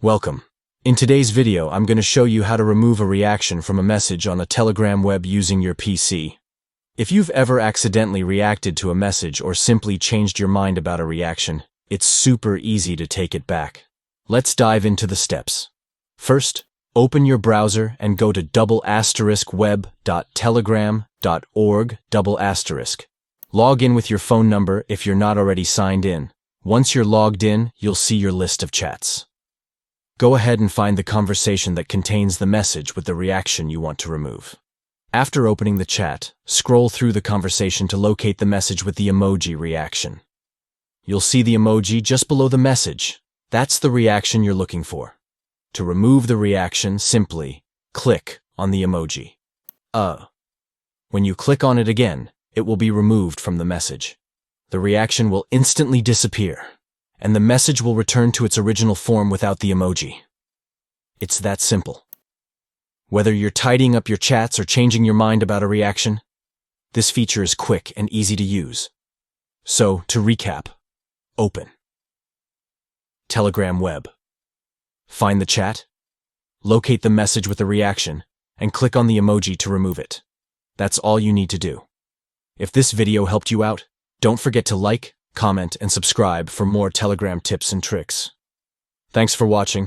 Welcome. In today's video, I'm going to show you how to remove a reaction from a message on the Telegram web using your PC. If you've ever accidentally reacted to a message or simply changed your mind about a reaction, it's super easy to take it back. Let's dive into the steps. First, open your browser and go to web.telegram.org. Log in with your phone number if you're not already signed in. Once you're logged in, you'll see your list of chats. Go ahead and find the conversation that contains the message with the reaction you want to remove. After opening the chat, scroll through the conversation to locate the message with the emoji reaction. You'll see the emoji just below the message. That's the reaction you're looking for. To remove the reaction, simply click on the emoji. When you click on it again, it will be removed from the message. The reaction will instantly disappear, and the message will return to its original form without the emoji. It's that simple. Whether you're tidying up your chats or changing your mind about a reaction, this feature is quick and easy to use. So, to recap, open Telegram web. Find the chat, locate the message with the reaction, and click on the emoji to remove it. That's all you need to do. If this video helped you out, don't forget to like, comment, and subscribe for more Telegram tips and tricks. Thanks for watching.